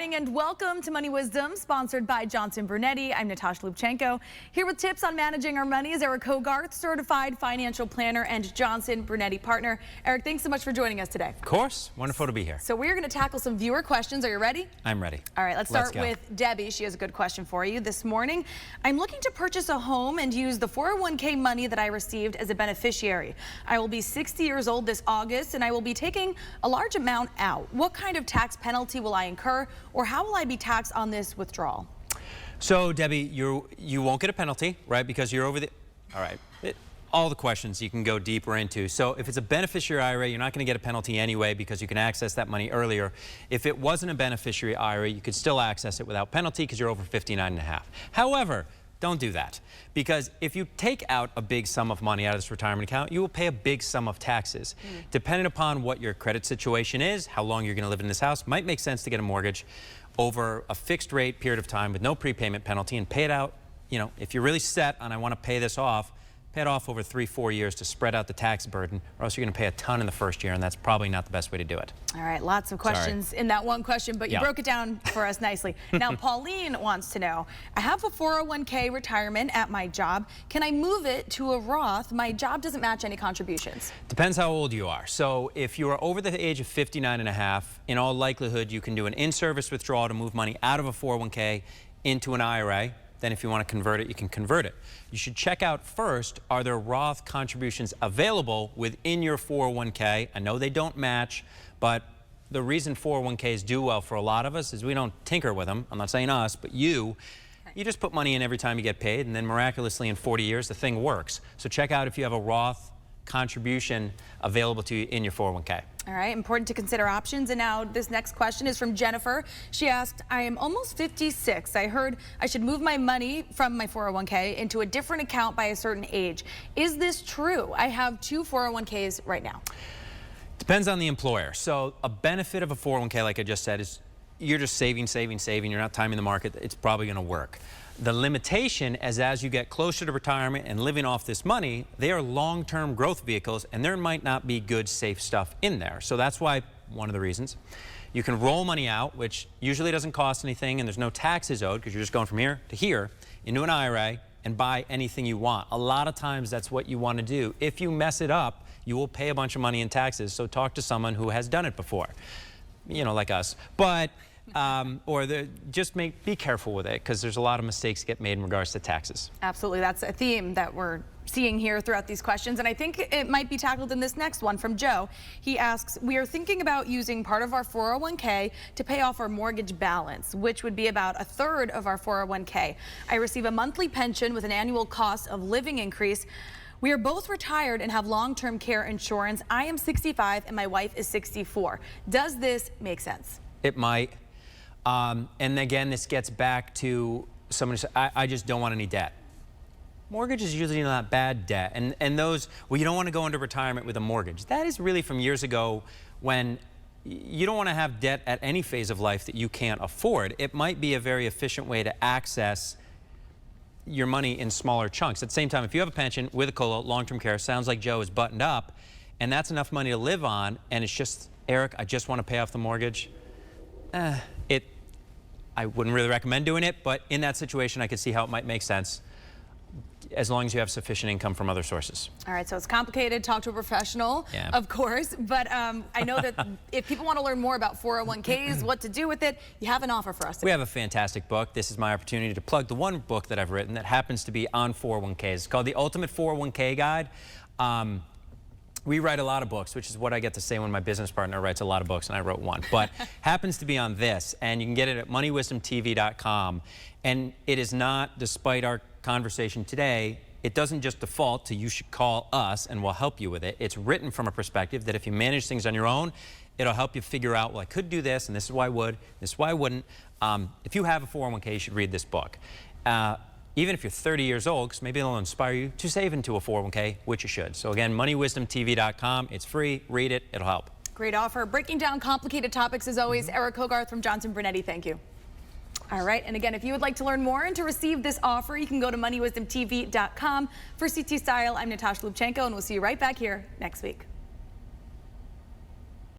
morning and welcome to Money Wisdom, sponsored by Johnson Brunetti. I'm Natasha Lubchenko. Here with tips on managing our money is Eric Hogarth, certified financial planner and Johnson Brunetti partner. Eric, thanks so much for joining us today. Of course. Wonderful to be here. So we're going to tackle some viewer questions. Are you ready? I'm ready. All right, let's start with Debbie. She has a good question for you this morning. I'm looking to purchase a home and use the 401k money that I received as a beneficiary. I will be 60 years old this August and I will be taking a large amount out. What kind of tax penalty will I incur, or how will I be taxed on this withdrawal? So Debbie, you won't get a penalty, right? Because you're over the, all right. All the questions you can go deeper into. So if it's a beneficiary IRA, you're not going to get a penalty anyway because you can access that money earlier. If it wasn't a beneficiary IRA, you could still access it without penalty because you're over 59 and a half. However, don't do that, because if you take out a big sum of money out of this retirement account, you will pay a big sum of taxes. Depending upon what your credit situation is, how long you're going to live in this house, might make sense to get a mortgage over a fixed rate period of time with no prepayment penalty and pay it out. You know, if you're really set on I want to pay this off, pay it off over 3-4 years to spread out the tax burden, or else you're going to pay a ton in the first year, and that's probably not the best way to do it. All right, lots of questions in that one question, but you broke it down for us nicely. Now, Pauline wants to know, I have a 401k retirement at my job. Can I move it to a Roth? My job doesn't match any contributions. Depends how old you are. So if you are over the age of 59 and a half, in all likelihood, you can do an in-service withdrawal to move money out of a 401k into an IRA. Then if you want to convert it, you can convert it. You should check out first, are there Roth contributions available within your 401k? I know they don't match, but the reason 401ks do well for a lot of us is we don't tinker with them. I'm not saying us, but you. You just put money in every time you get paid, and then miraculously in 40 years, the thing works. So check out if you have a Roth contribution available to you in your 401k. All right, important to consider options. And now this next question is from Jennifer. She asked, I am almost 56. I heard I should move my money from my 401k into a different account by a certain age. Is this true? I have 2 401ks right now. Depends on the employer. So a benefit of a 401k, like I just said, is you're just saving. You're not timing the market. It's probably going to work. The limitation is as you get closer to retirement and living off this money, they are long-term growth vehicles, and there might not be good, safe stuff in there. So that's why, one of the reasons, you can roll money out, which usually doesn't cost anything, and there's no taxes owed because you're just going from here to here into an IRA and buy anything you want. A lot of times that's what you want to do. If you mess it up, you will pay a bunch of money in taxes, so talk to someone who has done it before, you know, like us. But just be careful with it, because there's a lot of mistakes get made in regards to taxes. Absolutely. That's a theme that we're seeing here throughout these questions, and I think it might be tackled in this next one from Joe. He asks, we are thinking about using part of our 401k to pay off our mortgage balance, which would be about 1/3 of our 401k. I receive a monthly pension with an annual cost of living increase. We are both retired and have long-term care insurance. I am 65 and my wife is 64. Does this make sense? It might. And again, this gets back to someone who said, I just don't want any debt. Mortgage is usually not bad debt. And those, well, you don't want to go into retirement with a mortgage. That is really from years ago, when you don't want to have debt at any phase of life that you can't afford. It might be a very efficient way to access your money in smaller chunks. At the same time, if you have a pension with a COLA, long-term care, sounds like Joe is buttoned up, and that's enough money to live on, and it's just, Eric, I just want to pay off the mortgage. I wouldn't really recommend doing it, but in that situation, I could see how it might make sense, as long as you have sufficient income from other sources. All right, so it's complicated. Talk to a professional, of course, but I know that if people want to learn more about 401ks, what to do with it, you have an offer for us today. We have a fantastic book. This is my opportunity to plug the one book that I've written that happens to be on 401ks. It's called The Ultimate 401k Guide. We write a lot of books, which is what I get to say when my business partner writes a lot of books, and I wrote one, but happens to be on this, and you can get it at moneywisdomtv.com. And it is not, despite our conversation today, it doesn't just default to you should call us and we'll help you with it. It's written from a perspective that if you manage things on your own, it'll help you figure out, well, I could do this, and this is why I would, this is why I wouldn't. If you have a 401k, you should read this book. Even if you're 30 years old, because maybe it'll inspire you to save into a 401k, which you should. So again, moneywisdomtv.com. It's free. Read it. It'll help. Great offer. Breaking down complicated topics as always. Eric Hogarth from Johnson Brunetti. Thank you. All right. And again, if you would like to learn more and to receive this offer, you can go to moneywisdomtv.com. For CT Style, I'm Natasha Lubchenko, and we'll see you right back here next week.